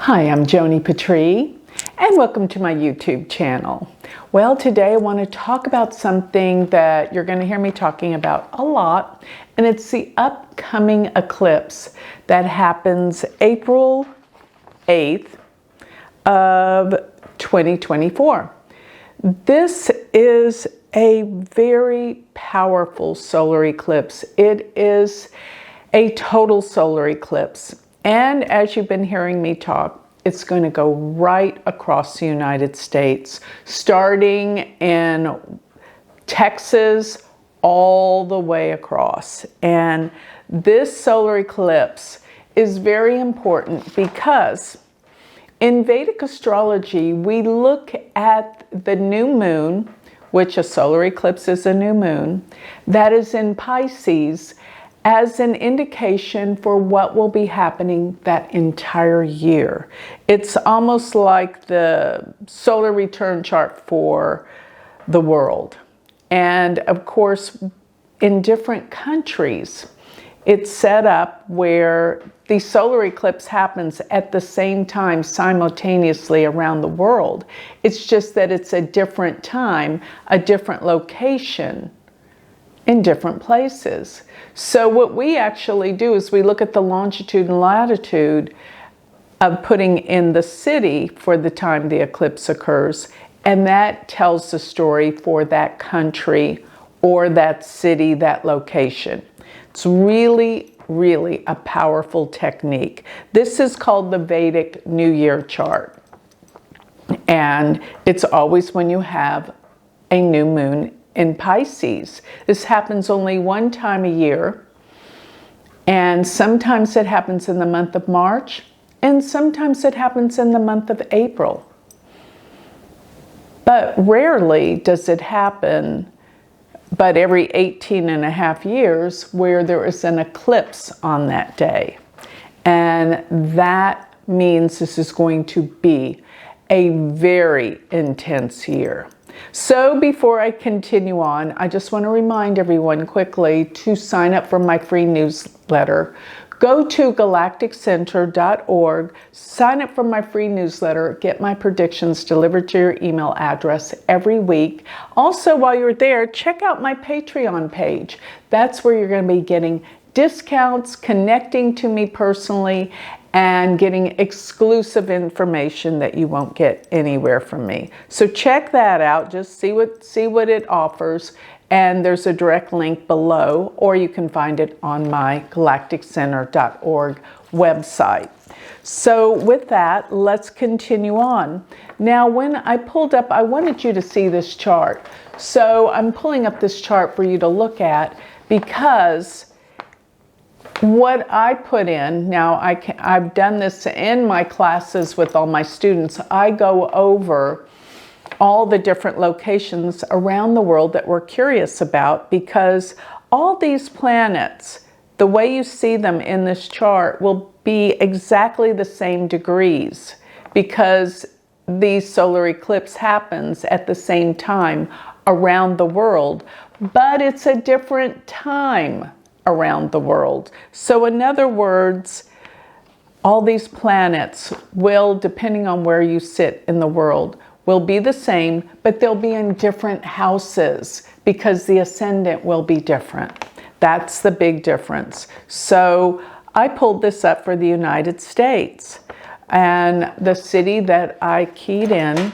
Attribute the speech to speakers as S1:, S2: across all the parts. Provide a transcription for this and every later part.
S1: Hi, I'm Joni Patry, and welcome to my YouTube channel. Well, today I want to talk about something that you're going to hear me talking about a lot, and it's the upcoming eclipse that happens April 8th of 2024. This is a very powerful solar eclipse. It is a total solar eclipse. And as you've been hearing me talk, it's going to go right across the United States, starting in Texas all the way across. And this solar eclipse is very important because in Vedic astrology, we look at the new moon, which a solar eclipse is a new moon, that is in Pisces, as an indication for what will be happening that entire year. It's almost like the solar return chart for the world. And of course, in different countries, it's set up where the solar eclipse happens at the same time simultaneously around the world. It's just that it's a different time, a different location, in different places. So what we actually do is we look at the longitude and latitude of putting in the city for the time the eclipse occurs, and that tells the story for that country or that city, that location. It's really, really a powerful technique. This is called the Vedic New Year chart. And it's always when you have a new moon in Pisces. This happens only one time a year, and sometimes it happens in the month of March, and sometimes it happens in the month of April. But rarely does it happen, but every 18 and a half years, where there is an eclipse on that day. And that means this is going to be a very intense year. So before I continue on, I just want to remind everyone quickly to sign up for my free newsletter. Go to galacticcenter.org, sign up for my free newsletter, get my predictions delivered to your email address every week. Also, while you're there, check out my Patreon page. That's where you're going to be getting discounts, connecting to me personally, and getting exclusive information that you won't get anywhere from me. So check that out, just see what it offers, and there's a direct link below, or you can find it on my galacticcenter.org website. So with that, let's continue on. Now, when I pulled up, I wanted you to see this chart. So I'm pulling up this chart for you to look at because what I put in, now I've done this in my classes with all my students. I go over all the different locations around the world that we're curious about, because all these planets, the way you see them in this chart, will be exactly the same degrees, because the solar eclipse happens at the same time around the world, but it's a different time around the world. So in other words, all these planets will, depending on where you sit in the world, will be the same, but they'll be in different houses because the ascendant will be different. That's the big difference. So I pulled this up for the United States, and the city that I keyed in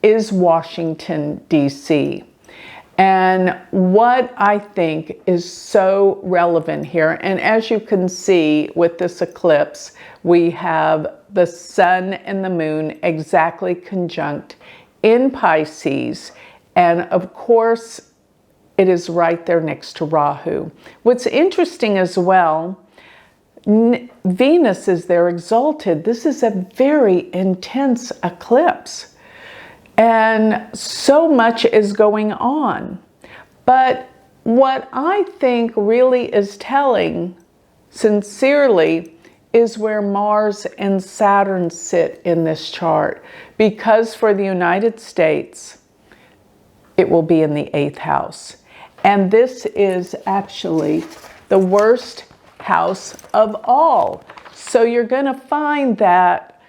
S1: is Washington, D.C. And what I think is so relevant here, and as you can see with this eclipse, we have the sun and the moon exactly conjunct in Pisces. And of course, it is right there next to Rahu. What's interesting as well, Venus is there exalted. This is a very intense eclipse. And so much is going on. But what I think really is telling, sincerely, is where Mars and Saturn sit in this chart. Because for the United States, it will be in the 8th house. And this is actually the worst house of all. So you're going to find that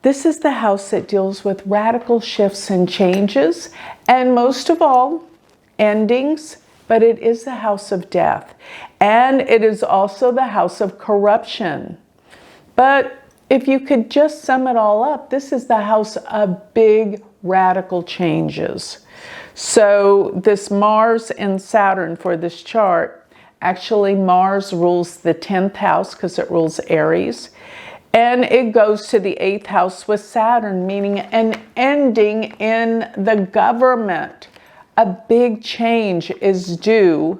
S1: This is the house that deals with radical shifts and changes, and most of all, endings, but it is the house of death. And it is also the house of corruption. But if you could just sum it all up, this is the house of big radical changes. So this Mars and Saturn for this chart, actually Mars rules the 10th house because it rules Aries. And it goes to the 8th house with Saturn, meaning an ending in the government. A big change is due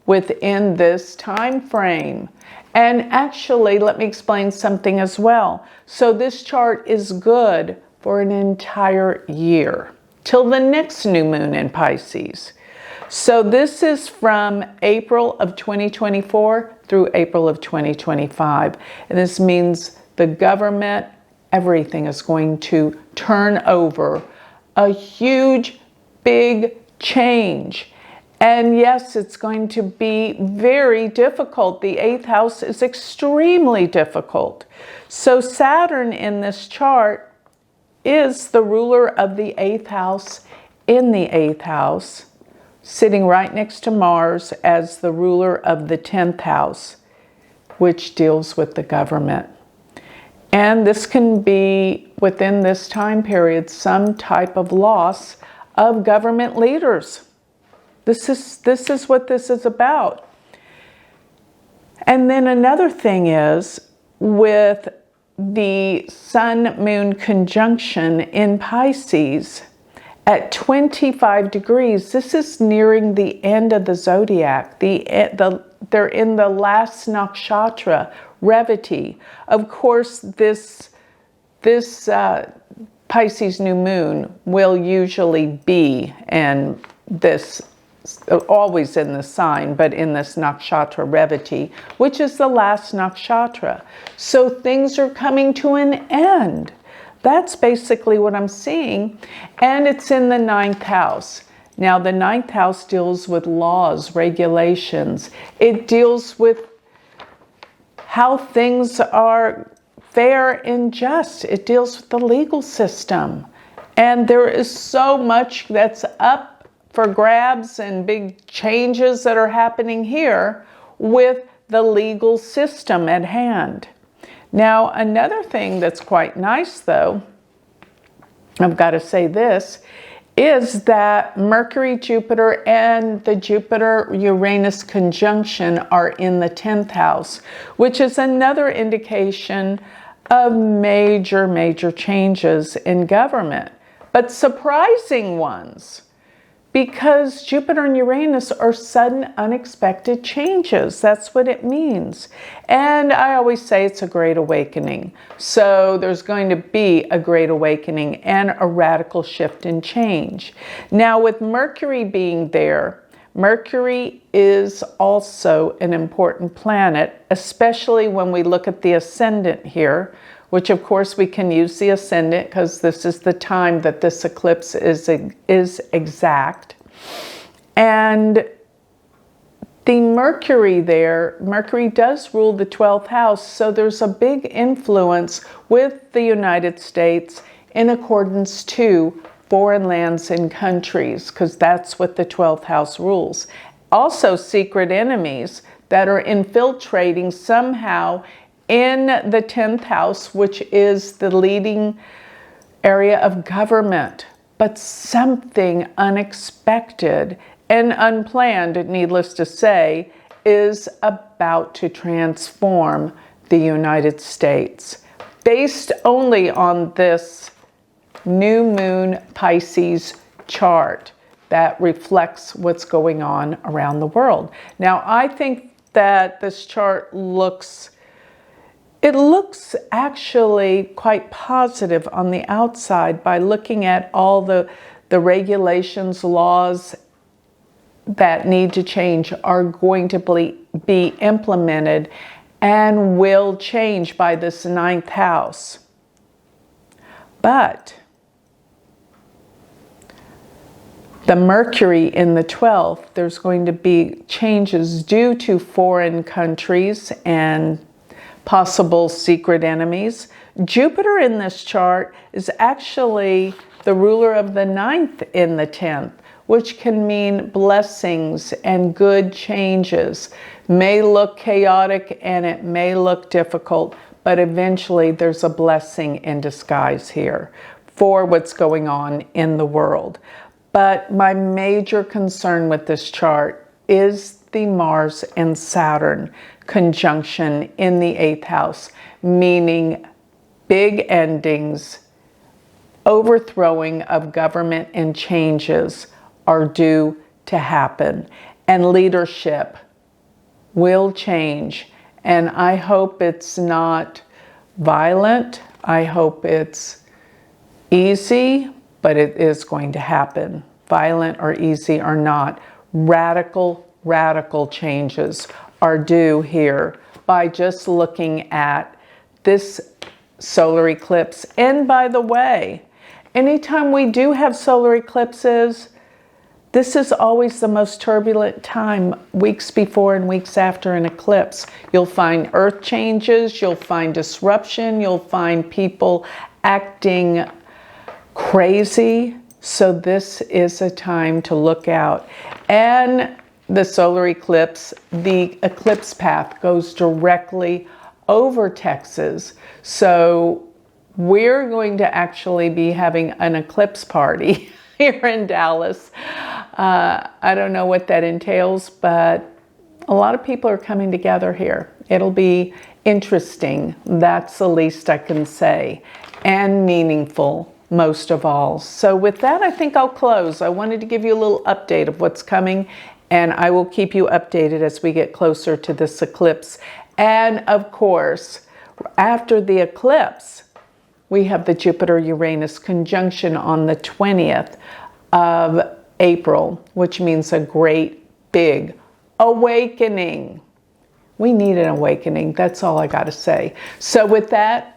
S1: within this time frame. And actually, let me explain something as well. So this chart is good for an entire year, till the next new moon in Pisces. So this is from April of 2024 through April of 2025. And this means the government, everything is going to turn over. A huge, big change. And yes, it's going to be very difficult. The 8th house is extremely difficult. So Saturn in this chart is the ruler of the 8th house in the 8th house, sitting right next to Mars as the ruler of the 10th house, which deals with the government. And this can be, within this time period, some type of loss of government leaders. This is what this is about. And then another thing is, with the Sun-Moon conjunction in Pisces at 25 degrees, this is nearing the end of the zodiac. They're in the last nakshatra, Revati. Of course, this Pisces new moon will usually be, and this always in the sign, but in this nakshatra Revati, which is the last nakshatra. So things are coming to an end. That's basically what I'm seeing. And it's in the 9th house. Now, the 9th house deals with laws, regulations. It deals with how things are fair and just. It deals with the legal system. And there is so much that's up for grabs and big changes that are happening here with the legal system at hand. Now, another thing that's quite nice, though, I've got to say this, is that Mercury, Jupiter, and the Jupiter-Uranus conjunction are in the 10th house, which is another indication of major, major changes in government, but surprising ones. Because Jupiter and Uranus are sudden, unexpected changes. That's what it means. And I always say it's a great awakening. So there's going to be a great awakening and a radical shift and change. Now, with Mercury being there, Mercury is also an important planet, especially when we look at the ascendant here, which of course we can use the ascendant because this is the time that this eclipse is exact. And the Mercury there, Mercury does rule the 12th house, so there's a big influence with the United States in accordance to foreign lands and countries, because that's what the 12th house rules. Also secret enemies that are infiltrating somehow in the 10th house, which is the leading area of government, but something unexpected and unplanned, needless to say, is about to transform the United States based only on this new moon Pisces chart that reflects what's going on around the world. Now, I think that this chart looks actually quite positive on the outside by looking at all the regulations, laws that need to change are going to be implemented and will change by this 9th house. But the Mercury in the 12th, there's going to be changes due to foreign countries and possible secret enemies. Jupiter in this chart is actually the ruler of the 9th in the 10th, which can mean blessings and good changes. May look chaotic and it may look difficult, but eventually there's a blessing in disguise here for what's going on in the world. But my major concern with this chart is the Mars and Saturn conjunction in the 8th house, meaning big endings, overthrowing of government and changes are due to happen, and leadership will change. And I hope it's not violent. I hope it's easy, but it is going to happen. Violent or easy or not, radical changes are due here by just looking at this solar eclipse. And by the way, anytime we do have solar eclipses, this is always the most turbulent time, weeks before and weeks after an eclipse. You'll find earth changes, you'll find disruption, you'll find people acting crazy. So this is a time to look out. And the solar eclipse, the eclipse path goes directly over Texas. So we're going to actually be having an eclipse party here in Dallas. I don't know what that entails, but a lot of people are coming together here. It'll be interesting. That's the least I can say. And meaningful, most of all. So with that, I think I'll close. I wanted to give you a little update of what's coming, and I will keep you updated as we get closer to this eclipse. And of course, after the eclipse, we have the Jupiter-Uranus conjunction on the 20th of April, which means a great big awakening. We need an awakening. That's all I got to say. So with that,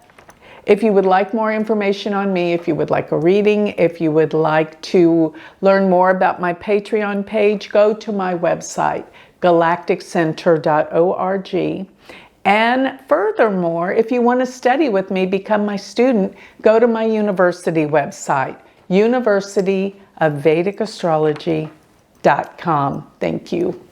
S1: if you would like more information on me, if you would like a reading, if you would like to learn more about my Patreon page, go to my website, galacticcenter.org. And furthermore, if you want to study with me, become my student, go to my university website, universityofvedicastrology.com. Thank you.